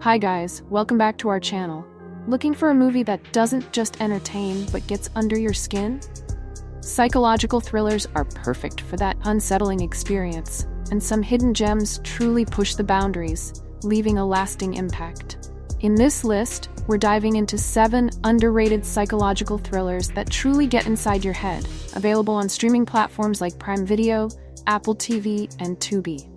Hi guys, welcome back to our channel. Looking for a movie that doesn't just entertain but gets under your skin? Psychological thrillers are perfect for that unsettling experience, and some hidden gems truly push the boundaries, leaving a lasting impact. In this list, we're diving into 7 underrated psychological thrillers that truly get inside your head, available on streaming platforms like Prime Video, Apple TV, and Tubi.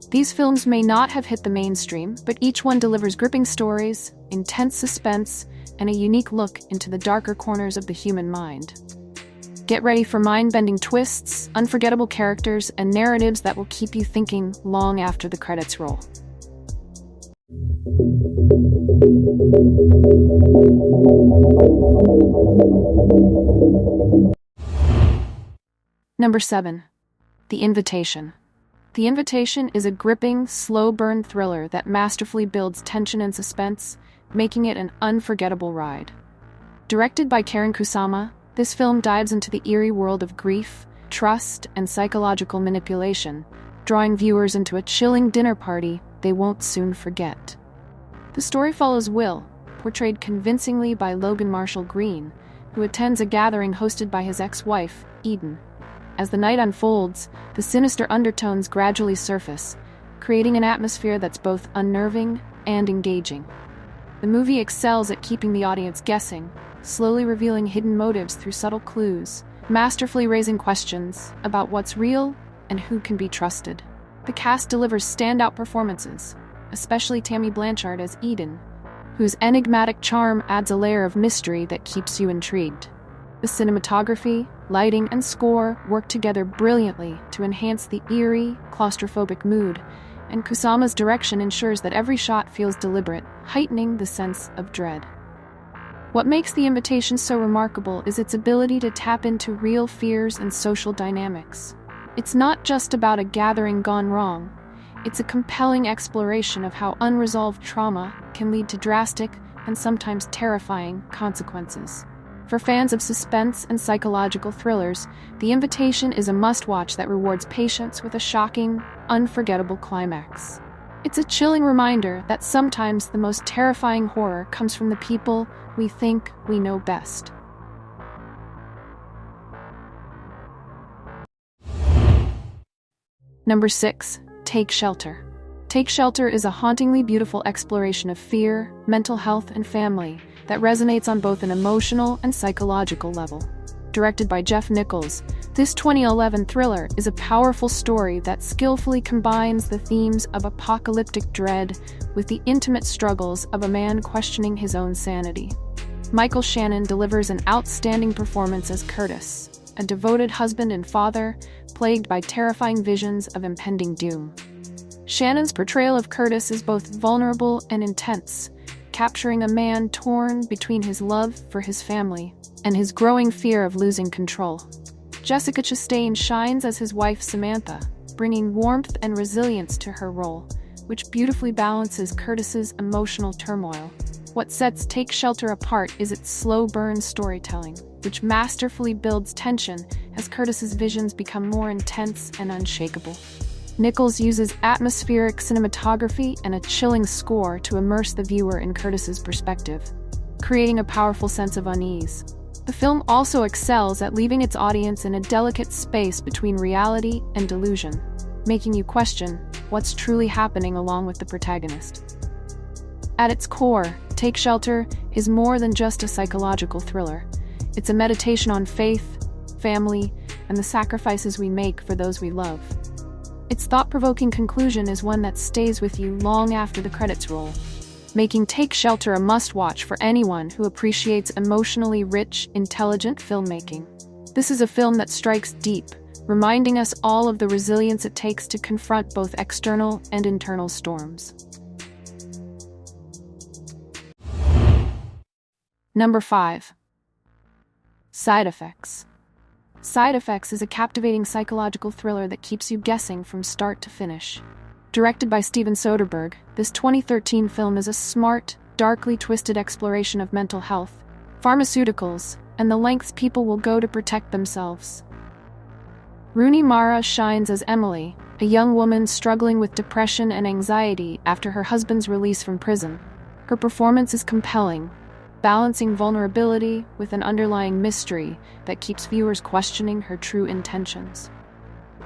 These films may not have hit the mainstream, but each one delivers gripping stories, intense suspense, and a unique look into the darker corners of the human mind. Get ready for mind-bending twists, unforgettable characters, and narratives that will keep you thinking long after the credits roll. Number 7. The Invitation. The Invitation is a gripping, slow-burn thriller that masterfully builds tension and suspense, making it an unforgettable ride. Directed by Karen Kusama, this film dives into the eerie world of grief, trust, and psychological manipulation, drawing viewers into a chilling dinner party they won't soon forget. The story follows Will, portrayed convincingly by Logan Marshall Green, who attends a gathering hosted by his ex-wife, Eden. As the night unfolds, the sinister undertones gradually surface, creating an atmosphere that's both unnerving and engaging. The movie excels at keeping the audience guessing, slowly revealing hidden motives through subtle clues, masterfully raising questions about what's real and who can be trusted. The cast delivers standout performances, especially Tammy Blanchard as Eden, whose enigmatic charm adds a layer of mystery that keeps you intrigued. The cinematography, lighting, and score work together brilliantly to enhance the eerie, claustrophobic mood, and Kusama's direction ensures that every shot feels deliberate, heightening the sense of dread. What makes The Invitation so remarkable is its ability to tap into real fears and social dynamics. It's not just about a gathering gone wrong. It's a compelling exploration of how unresolved trauma can lead to drastic and sometimes terrifying consequences. For fans of suspense and psychological thrillers, The Invitation is a must-watch that rewards patience with a shocking, unforgettable climax. It's a chilling reminder that sometimes the most terrifying horror comes from the people we think we know best. Number 6. Take Shelter. Take Shelter is a hauntingly beautiful exploration of fear, mental health, and family that resonates on both an emotional and psychological level. Directed by Jeff Nichols, this 2011 thriller is a powerful story that skillfully combines the themes of apocalyptic dread with the intimate struggles of a man questioning his own sanity. Michael Shannon delivers an outstanding performance as Curtis, a devoted husband and father plagued by terrifying visions of impending doom. Shannon's portrayal of Curtis is both vulnerable and intense, capturing a man torn between his love for his family and his growing fear of losing control. Jessica Chastain shines as his wife Samantha, bringing warmth and resilience to her role, which beautifully balances Curtis's emotional turmoil. What sets Take Shelter apart is its slow-burn storytelling, which masterfully builds tension as Curtis's visions become more intense and unshakable. Nichols uses atmospheric cinematography and a chilling score to immerse the viewer in Curtis's perspective, creating a powerful sense of unease. The film also excels at leaving its audience in a delicate space between reality and delusion, making you question what's truly happening along with the protagonist. At its core, Take Shelter is more than just a psychological thriller. It's a meditation on faith, family, and the sacrifices we make for those we love. Its thought-provoking conclusion is one that stays with you long after the credits roll, making Take Shelter a must-watch for anyone who appreciates emotionally rich, intelligent filmmaking. This is a film that strikes deep, reminding us all of the resilience it takes to confront both external and internal storms. Number 5. Side Effects. Side Effects is a captivating psychological thriller that keeps you guessing from start to finish. Directed by Steven Soderbergh, this 2013 film is a smart, darkly twisted exploration of mental health, pharmaceuticals, and the lengths people will go to protect themselves. Rooney Mara shines as Emily, a young woman struggling with depression and anxiety after her husband's release from prison. Her performance is compelling, balancing vulnerability with an underlying mystery that keeps viewers questioning her true intentions.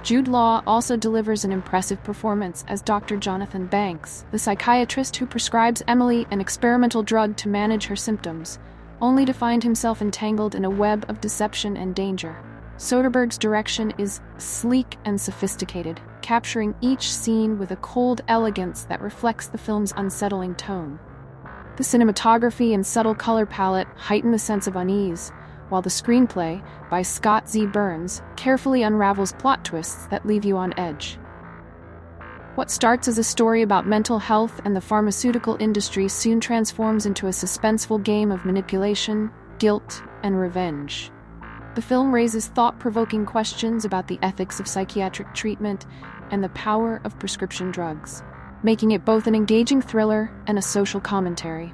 Jude Law also delivers an impressive performance as Dr. Jonathan Banks, the psychiatrist who prescribes Emily an experimental drug to manage her symptoms, only to find himself entangled in a web of deception and danger. Soderbergh's direction is sleek and sophisticated, capturing each scene with a cold elegance that reflects the film's unsettling tone. The cinematography and subtle color palette heighten the sense of unease, while the screenplay, by Scott Z. Burns, carefully unravels plot twists that leave you on edge. What starts as a story about mental health and the pharmaceutical industry soon transforms into a suspenseful game of manipulation, guilt, and revenge. The film raises thought-provoking questions about the ethics of psychiatric treatment and the power of prescription drugs, making it both an engaging thriller and a social commentary.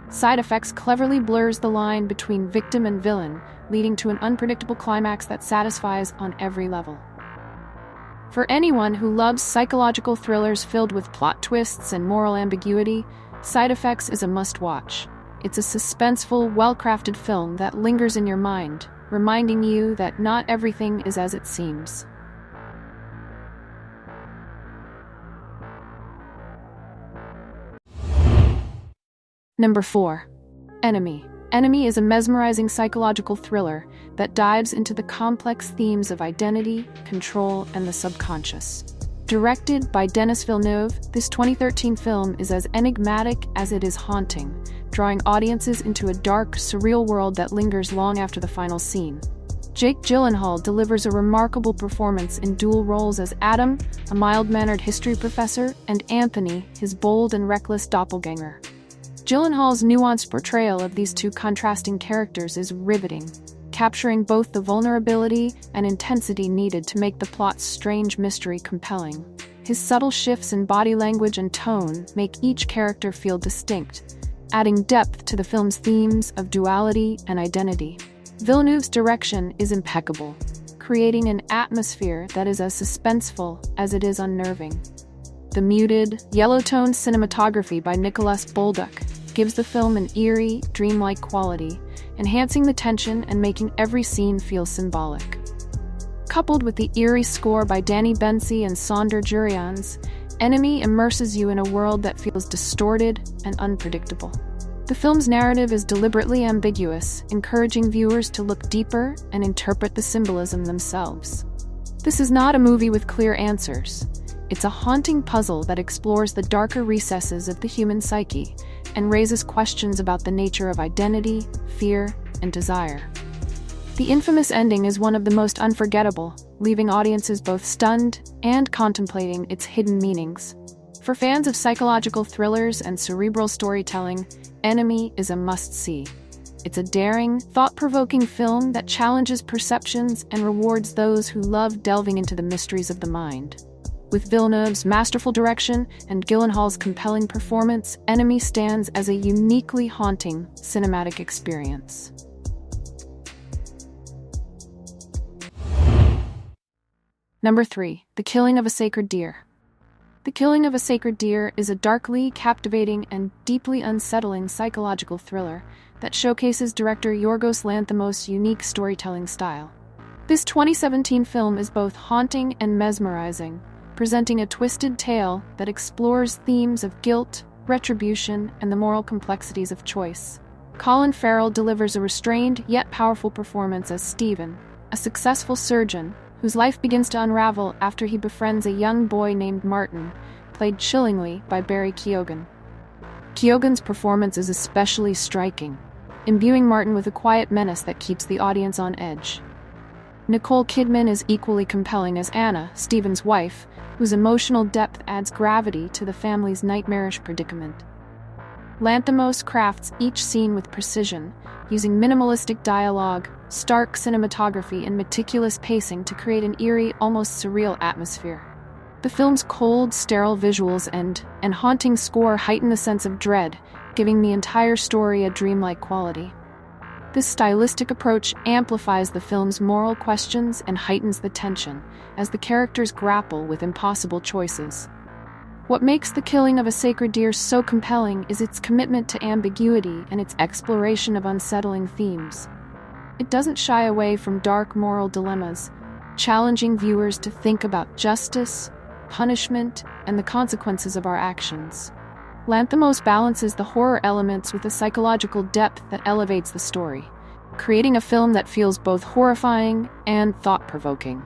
Side Effects cleverly blurs the line between victim and villain, leading to an unpredictable climax that satisfies on every level. For anyone who loves psychological thrillers filled with plot twists and moral ambiguity, Side Effects is a must-watch. It's a suspenseful, well-crafted film that lingers in your mind, reminding you that not everything is as it seems. Number 4. Enemy. Enemy is a mesmerizing psychological thriller that dives into the complex themes of identity, control, and the subconscious. Directed by Denis Villeneuve, this 2013 film is as enigmatic as it is haunting, drawing audiences into a dark, surreal world that lingers long after the final scene. Jake Gyllenhaal delivers a remarkable performance in dual roles as Adam, a mild-mannered history professor, and Anthony, his bold and reckless doppelganger. Gyllenhaal's nuanced portrayal of these two contrasting characters is riveting, capturing both the vulnerability and intensity needed to make the plot's strange mystery compelling. His subtle shifts in body language and tone make each character feel distinct, adding depth to the film's themes of duality and identity. Villeneuve's direction is impeccable, creating an atmosphere that is as suspenseful as it is unnerving. The muted, yellow-toned cinematography by Nicholas Bolduc gives the film an eerie, dreamlike quality, enhancing the tension and making every scene feel symbolic. Coupled with the eerie score by Danny Bensi and Sonder Jurians, Enemy immerses you in a world that feels distorted and unpredictable. The film's narrative is deliberately ambiguous, encouraging viewers to look deeper and interpret the symbolism themselves. This is not a movie with clear answers. It's a haunting puzzle that explores the darker recesses of the human psyche and raises questions about the nature of identity, fear, and desire. The infamous ending is one of the most unforgettable, leaving audiences both stunned and contemplating its hidden meanings. For fans of psychological thrillers and cerebral storytelling, Enemy is a must-see. It's a daring, thought-provoking film that challenges perceptions and rewards those who love delving into the mysteries of the mind. With Villeneuve's masterful direction and Gyllenhaal's compelling performance, Enemy stands as a uniquely haunting cinematic experience. Number 3. The Killing of a Sacred Deer. The Killing of a Sacred Deer is a darkly, captivating, and deeply unsettling psychological thriller that showcases director Yorgos Lanthimos' unique storytelling style. This 2017 film is both haunting and mesmerizing, presenting a twisted tale that explores themes of guilt, retribution, and the moral complexities of choice. Colin Farrell delivers a restrained yet powerful performance as Stephen, a successful surgeon whose life begins to unravel after he befriends a young boy named Martin, played chillingly by Barry Keoghan. Keoghan's performance is especially striking, imbuing Martin with a quiet menace that keeps the audience on edge. Nicole Kidman is equally compelling as Anna, Stephen's wife, whose emotional depth adds gravity to the family's nightmarish predicament. Lanthimos crafts each scene with precision, using minimalistic dialogue, stark cinematography, and meticulous pacing to create an eerie, almost surreal atmosphere. The film's cold, sterile visuals and haunting score heighten the sense of dread, giving the entire story a dreamlike quality. This stylistic approach amplifies the film's moral questions and heightens the tension as the characters grapple with impossible choices. What makes The Killing of a Sacred Deer so compelling is its commitment to ambiguity and its exploration of unsettling themes. It doesn't shy away from dark moral dilemmas, challenging viewers to think about justice, punishment, and the consequences of our actions. Lanthimos balances the horror elements with a psychological depth that elevates the story, creating a film that feels both horrifying and thought-provoking.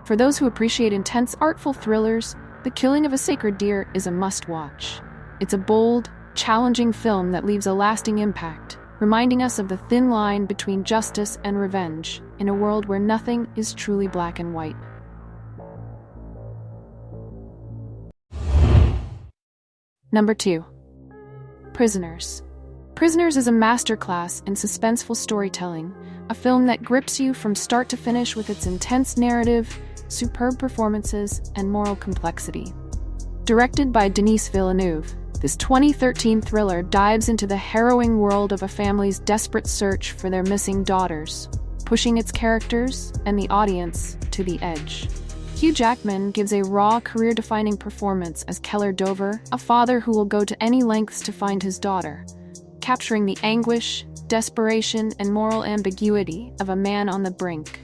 For those who appreciate intense, artful thrillers, The Killing of a Sacred Deer is a must-watch. It's a bold, challenging film that leaves a lasting impact, reminding us of the thin line between justice and revenge in a world where nothing is truly black and white. Number 2. Prisoners. Prisoners is a masterclass in suspenseful storytelling, a film that grips you from start to finish with its intense narrative, superb performances, and moral complexity. Directed by Denis Villeneuve, this 2013 thriller dives into the harrowing world of a family's desperate search for their missing daughters, pushing its characters and the audience to the edge. Hugh Jackman gives a raw, career-defining performance as Keller Dover, a father who will go to any lengths to find his daughter, capturing the anguish, desperation, and moral ambiguity of a man on the brink.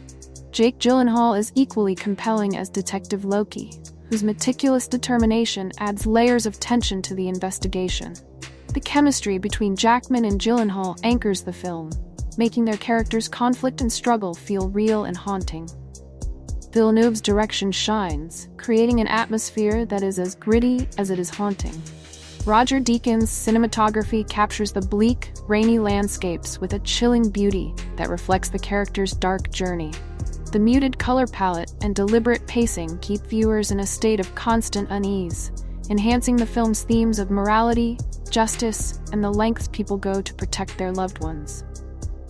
Jake Gyllenhaal is equally compelling as Detective Loki, whose meticulous determination adds layers of tension to the investigation. The chemistry between Jackman and Gyllenhaal anchors the film, making their characters' conflict and struggle feel real and haunting. Villeneuve's direction shines, creating an atmosphere that is as gritty as it is haunting. Roger Deakins' cinematography captures the bleak, rainy landscapes with a chilling beauty that reflects the characters' dark journey. The muted color palette and deliberate pacing keep viewers in a state of constant unease, enhancing the film's themes of morality, justice, and the lengths people go to protect their loved ones.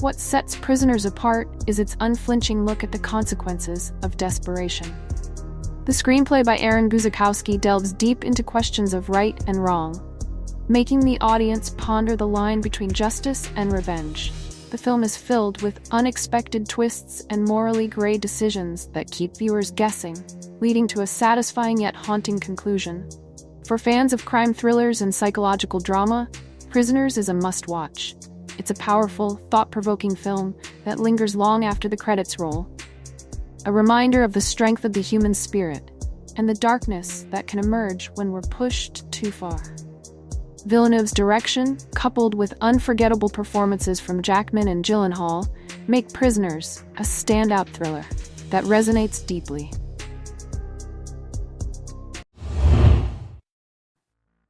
What sets Prisoners apart is its unflinching look at the consequences of desperation. The screenplay by Aaron Guzikowski delves deep into questions of right and wrong, making the audience ponder the line between justice and revenge. The film is filled with unexpected twists and morally gray decisions that keep viewers guessing, leading to a satisfying yet haunting conclusion. For fans of crime thrillers and psychological drama, Prisoners is a must-watch. It's a powerful, thought-provoking film that lingers long after the credits roll, a reminder of the strength of the human spirit and the darkness that can emerge when we're pushed too far. Villeneuve's direction, coupled with unforgettable performances from Jackman and Gyllenhaal, make Prisoners a standout thriller that resonates deeply.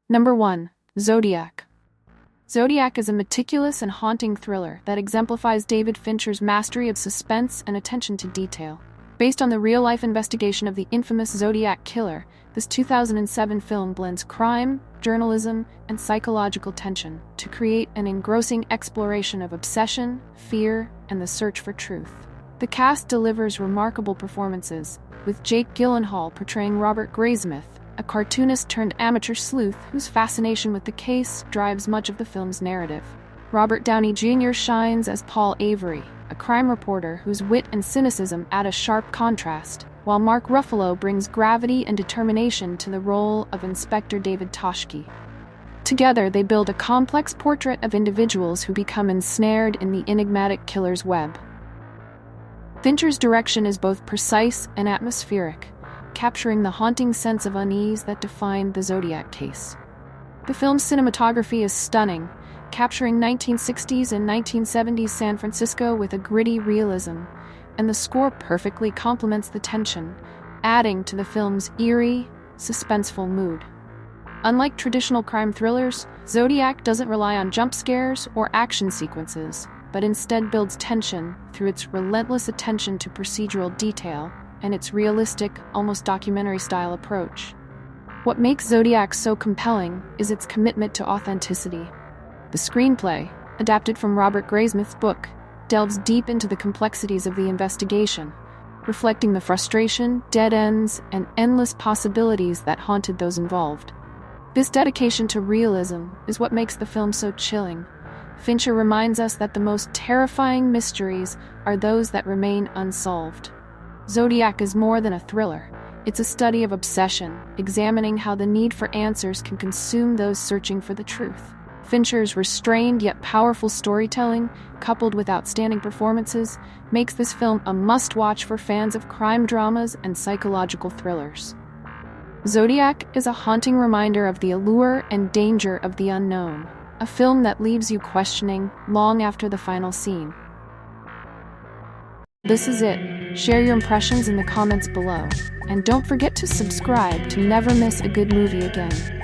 Number 1. Zodiac. Zodiac is a meticulous and haunting thriller that exemplifies David Fincher's mastery of suspense and attention to detail. Based on the real-life investigation of the infamous Zodiac killer, this 2007 film blends crime, journalism, and psychological tension to create an engrossing exploration of obsession, fear, and the search for truth. The cast delivers remarkable performances, with Jake Gyllenhaal portraying Robert Graysmith, a cartoonist-turned-amateur sleuth whose fascination with the case drives much of the film's narrative. Robert Downey Jr. shines as Paul Avery, a crime reporter whose wit and cynicism add a sharp contrast, while Mark Ruffalo brings gravity and determination to the role of Inspector David Toshke. Together, they build a complex portrait of individuals who become ensnared in the enigmatic killer's web. Fincher's direction is both precise and atmospheric, capturing the haunting sense of unease that defined the Zodiac case. The film's cinematography is stunning, capturing 1960s and 1970s San Francisco with a gritty realism, and the score perfectly complements the tension, adding to the film's eerie, suspenseful mood. Unlike traditional crime thrillers, Zodiac doesn't rely on jump scares or action sequences, but instead builds tension through its relentless attention to procedural detail and its realistic, almost documentary-style approach. What makes Zodiac so compelling is its commitment to authenticity. The screenplay, adapted from Robert Graysmith's book, delves deep into the complexities of the investigation, reflecting the frustration, dead ends, and endless possibilities that haunted those involved. This dedication to realism is what makes the film so chilling. Fincher reminds us that the most terrifying mysteries are those that remain unsolved. Zodiac is more than a thriller. It's a study of obsession, examining how the need for answers can consume those searching for the truth. Fincher's restrained yet powerful storytelling, coupled with outstanding performances, makes this film a must-watch for fans of crime dramas and psychological thrillers. Zodiac is a haunting reminder of the allure and danger of the unknown, a film that leaves you questioning long after the final scene. This is it. Share your impressions in the comments below, and don't forget to subscribe to never miss a good movie again.